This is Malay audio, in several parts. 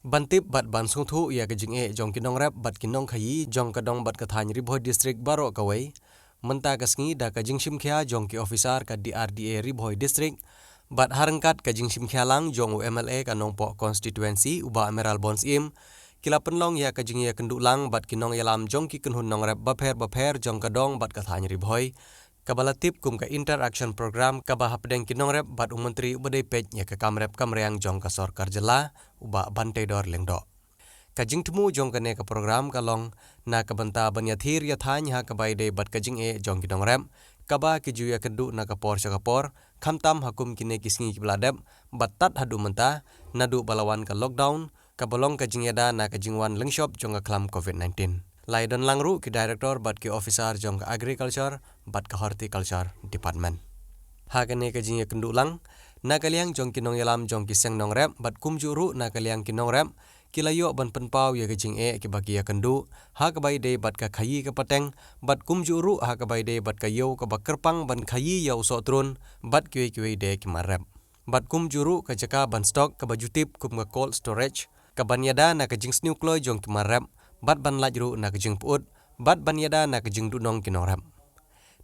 Bantip bat ban sung thu ya ke jing e jong kinong rap bat kinong khayi jong kadong bat kathany ribhoi district baro kawai menta kasngi da ka jing sim khya jong ki officer ka DRDA ribhoi district bat harangkat ka jing sim khya lang jong UMLA ka nongpo constituency uba emerald bonds im kila penlong ya ka jing ya kendu lang bat kinong yalam jong ki kenhun nong rap bapher jong kadong bat kathany ribhoi kabalatip kum ka interaction program kaba hapdeng kinong rep bat umentri ubadai pej ya ka kamrep kamreang jong ka sorkar jela uba bante dor lengdo kajing temu jong kane ka program kalong na kabanta banyathir ya thany ha kabai de bat kajing e jong kinong rep kaba kiju ya kedu na kapor sakapor khamtam hakum kine kisngi kibladep bat tat hadu menta nadu balawan ka lockdown kabolong kajing yada na kajingwan lengshop jong ka klam covid-19 Laidon langru ki director bat ki officer jong ka agriculture bat ka horticulture department. Hakane ka jing kendu lang na kaliang jong kinong yalam jong ki seng nong rep bat kumjuru na kaliang kinong rep kilayo ban penpau ya ka jing e ki baki ya kendu ha ka bai de bat ka khayi ka pateng bat kumjuru ha ka bai de bat ka yo ka bakerpang ban khayi ya uso trun bat kwe de ki marep. Bat kumjuru ka jaka ban stock ka bajutip kum ka cold storage ka ban yada na ka jing snukloi jong ki marep bat ban lajru na kejing puut bat ban yada na kejing dunong kinong rap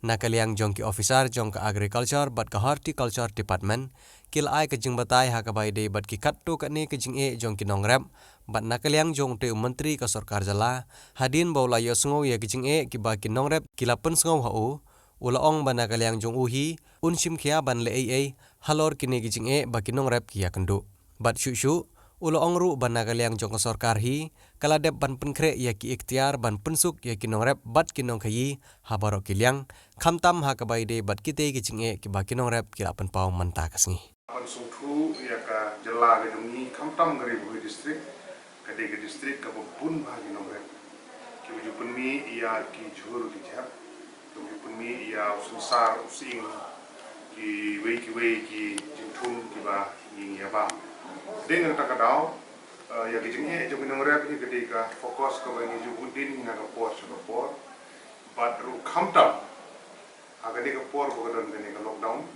na kaliang jong ki officer jong ka agriculture bat ka horticulture department kil ai kejing batai ha ka bai de bat ki katto ka ne kejing e jong kinong rap bat na kaliang jong te menteri ka sarkar jala hadin baula yo sngo ye kejing e ki ba kinong rap kila pen sngo ha u ulaong ban na kaliang jong uhi unsim khia ban le ai halor kine kejing e ba kinong rap ki ya kendu bat shu Ulo ongru ban nagaliang jong sorkar hi kaladep ban penkre ya ki ikhtiar ban pensuk ya kinong rep bat kinong khayi habaro kiliang khamtam ha kabai de bat kite ki chinge ki ba kinong rep ki apan pau manta kasngi ban sungthu ya ka jela ga dungi khamtam gari bui district ka de district ka bun ba kinong rep ki uju punmi ya ki jhur ki jap ki uju punmi ya susar using ki wei ki jinthum ki ba ning ya ba dengan takadau ya kijingnya jom minong rep ni ketika fokus ke bagi jubudin na kapor singapore bat ru khamtam aga de kapor bogadon kene ka lockdown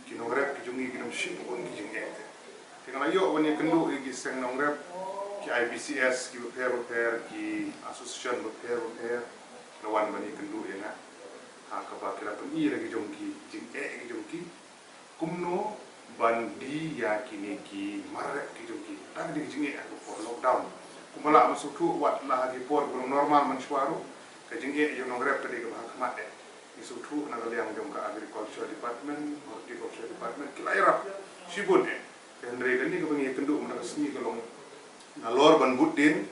kinong rep kijungi kinong shipun kijingnya tinggal ayo wani kendu igi seng nong rep ki IBCS ki repair ki association repair lawan bani kendu ya ha ka ba kira peni lagi jongki jingke ki jongki kumno bandi ya kini ki marek ki jongki tak di jingi aku for lockdown kumala masutu wat la di por gunung normal mensuaru ke jingi yo nong rep tadi ke bahakmat isutu na kaliang jong ka agriculture department horticulture department kilairap sibun kendri gani ke bengi kendu mana kesni kalong nalor ban budin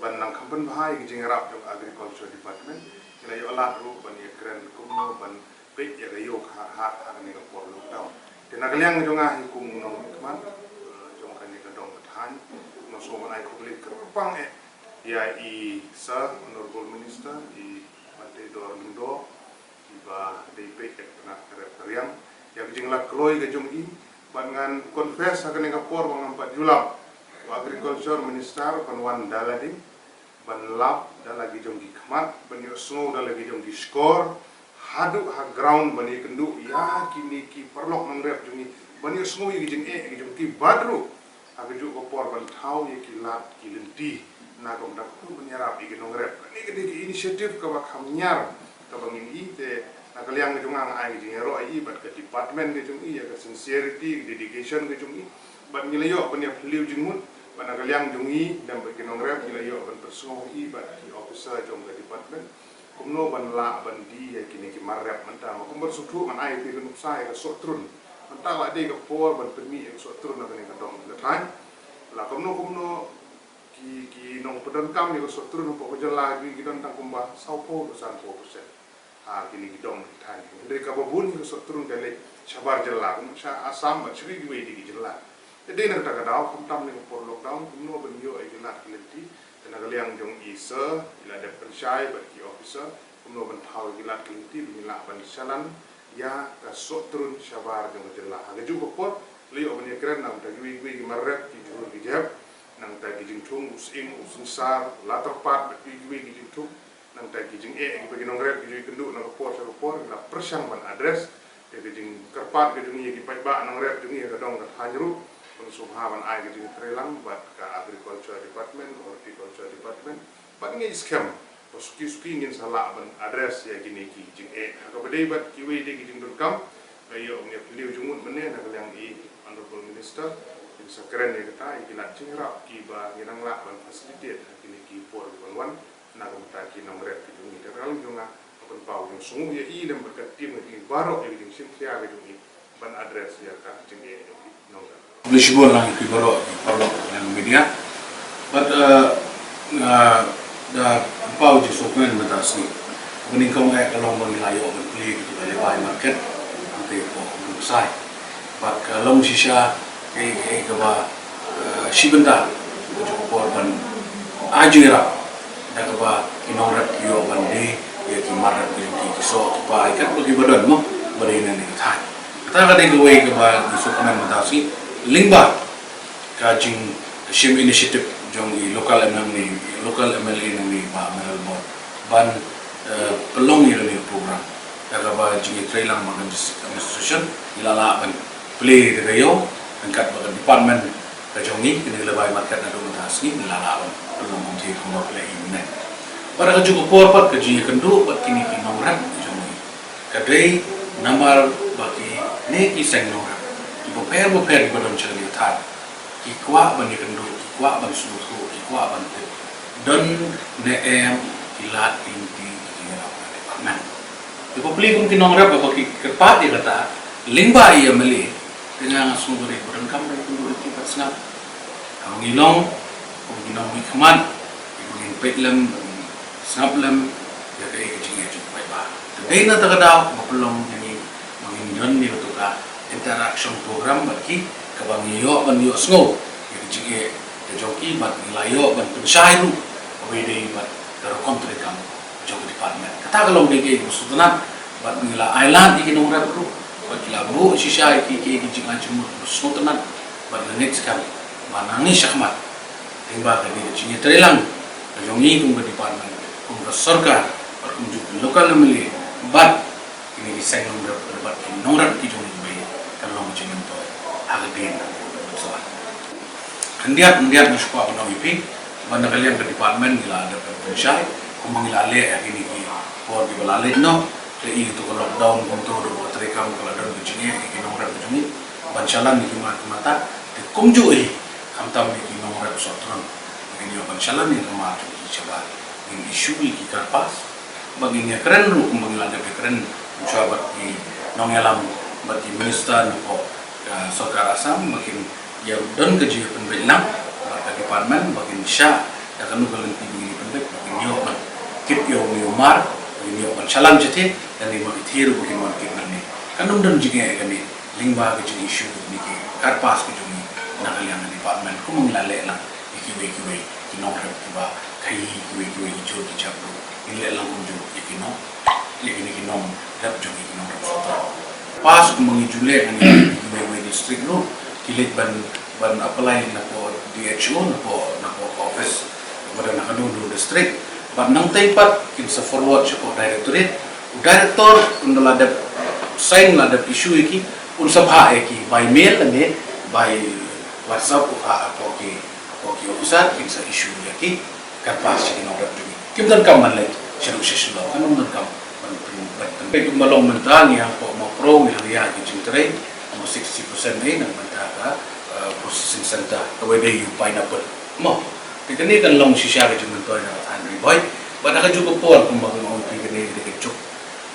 ban nang kampen bahai ki jingi rap jong agriculture department kilayo alat ru ban ye kren kumno ban pe ya gayo ha ni ke for lockdown dan kaliang jonga hikum nong keman jong kan ni kadong bethan no so manai kulit kerpang ya i sa honorable minister i Bante Dor Lindo iba DP kena reperiang ya jingla kloi ke jong i bangan confess akan ngapor bang 4 Julai agriculture minister konwan daladi ban lab dalagi jong ki kmat ban yo snow dalagi jong ki score hadu ha ground bani kendu ya kini ki perlok nong rep jungi bani semua yang jeng ki jeng ki badru aga ju ko por ban thau ye ki lat ki lenti na ko dak ku menyarap ki nong rep ni ke di inisiatif ka bak hamnyar ka bangin i te na kaliang jung ang ai jeng ro ai bat ke department ke jung i ya ka sincerity dedication ke jung i ban ngilayo ban ya liu jengmun ban kaliang jung i dan ke nong rep ngilayo ban perso i bat ki officer jong ke department kumno ban la ban di ya kini ki marrep manta ko ber sutu man ai ti kunuk sai ka sotrun manta la de ka por ban permi ka sotrun na kini ka dong ka than la kumno ki nong pedan kam ni ka sotrun po ko jala gi don tang kumba sau po do san po persen ha kini ki dong ka than de ka babun ka sotrun dele sabar jala kum sa asam ba chri gi di ki jala de na ta ka daw kum tam ni ko por lockdown kumno ban yo ai jala kilenti kaliang jong isa ila de pensyai bagi officer kumno ban thau gilat kelinti bimila ban salan ya ka sotrun sabar jong jela aga ju ko leo ban kren nang ta wi marrek ki jur gi jab nang ta gi jing thung using usunsar la terpat bagi wi gi jing thung nang ta gi jing bagi nong rep gi kendu nang ko por la persang ban address de gi jing kerpat gi jing gi pai ba nang rep jing ga dong ka hanru Subhaban ai ke jing trelang bat ka agriculture department horticulture department bat ngi scam suki ngin salah ban address ya gini ki jing ka badai bat ki we de ki jing kam ayo ngi liu jungun mene na yang honorable minister in sakren ni kata ki nak cingra ki ba nginang la ban facilitate gini ki por wan na ko ta ki nomor ki jing terang junga upon pav yang sungguh ya ini berkat tim yang baru yang jing sintia ke jing ban address ya ka jing nongga Lisbon lang ki baro parlo ng media but da pau ji sokwen matas ni kuning kong ay kalong mangilayo ng pli ki balay market ante ko sai but kalong sisya kay gawa shibenta ko por ban ajira da gawa kinongrat yo ban di ya ki marat ki so pa ikat ko ki badon mo bari na ni thai ta ka ding way gawa sokwen matas ni lingba ka jing shim initiative jong i local MLA ni ba Melbourne ban pelong ni program daga ba jing i trailang magan administration ilala ban play de gayo angkat ba department ka jong ni kini lebay market na do tas ni ilala ban pelong mong ti ko play ni para ka jugo por pat ka jing kendo bat kini ki nongran jong ni kadai namar baki ne ki seng nongran Boper di badan cerita tar, kikwa ban kendo, kikwa ban suhu, kikwa ban te, dan neem kilat inti kira departemen. Di publik mungkin nongrap apa kerpat dia kata, lingba ia meli dengan sumber badan kamu yang kendo itu pasnap, kamu ngilong bikman, ngin petlem, snaplem, ya kayak kecingnya cukup baik. Tapi nanti kadang pelong ini mengindon ni untuk interaction program bagi kabangiyo ban yo sngo jige de joki ban layo ban pensairu awede ban daro kontre kam jog department kata kalau de ke sudana ban ngila island ikinong rabru ban kilabu shisha ki jinga chum sudana ban next kam manangi shakmat timba ka de jinge trelang jongi kum department kum sarkar kum local family ban ini diseng nomor berbat nomor ki jongi kalau macam itu agak benda soal. Hendak nasuka apa nama itu, mana kalian ke department gila ada pensyai, kumang gila le ini por di balale no, le itu kalau lockdown kontrol do terekam kalau ada begini, ini nomor begini, bancalan ni mata, di kumju kamtam ni nomor sotron, ini bancalan ni rumah tu coba, ini isu ni karpas, baginya keren lu kumang gila ada keren, coba di nongelam bagi minister nopo Sarkar Assam makin ya don kerja penbelang bagi department bagi sya dan kanu kalau ini penbek bagi nyoman kit yo mar bagi nyoman salam jete dan ini bagi tiru bagi market ni kanu don juga kami lingba kerja isu ni ke karpas kerja ni nak kalian department ku mengalale lah iki nomor tiba kai iki jod dijabru ini lang kunju iki no iki nom rap jodi iki nom pas mengijule ani Imewe district no kilit ban apply na po DHO na po office pada na kanundo district ban nang taypat kinsa forward siya po director undala dep sign la dep issue iki unsa ba iki by mail ani by WhatsApp ko ki officer kinsa issue iki karpas siya no dep kimdan kaman le siya siya kanong dan kam Pagkong malong mentang yang mau pro yang lihat di Jintere, mau 60% ni nang mentara processing center, kawede yung pineapple. Mo, ini kan long sisya ke Jintere na Henry Boy, pada kan juga pol kung bang mau pigini di kecuk,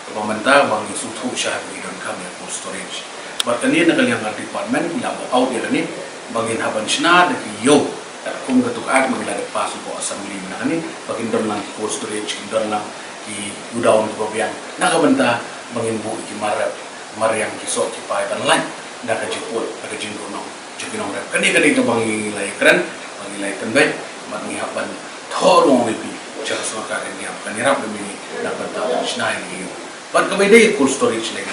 kalau mentara bang sutu siya di dalam kami cold storage. Bahkan ini nak yang department bila out dia ni, bangin haban sina de yo, kung gatuk at magla de paso po assembly na kani, bagin dalam lang cold storage, dalam lang di udang gobiang nakabenta mangimbu iki mariang kisok ki pai ban lan nakajipul ada jinggo no jinggo rap kani to bangi lai keren bangi lai tenbai mangi haban thorong wipi cara Sarkar ini kani rap demi dapat tahu snai ni ban kami dei cold storage lagi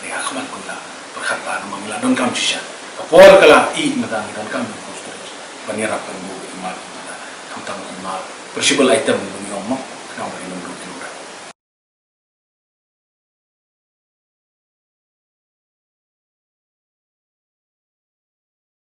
ni akman kula perkhatan mangila don kam cisha kapor kala i matang dan kam cold storage ban rap kan bu ki mar kam tam ki mar perishable item ni ngomong kenapa ini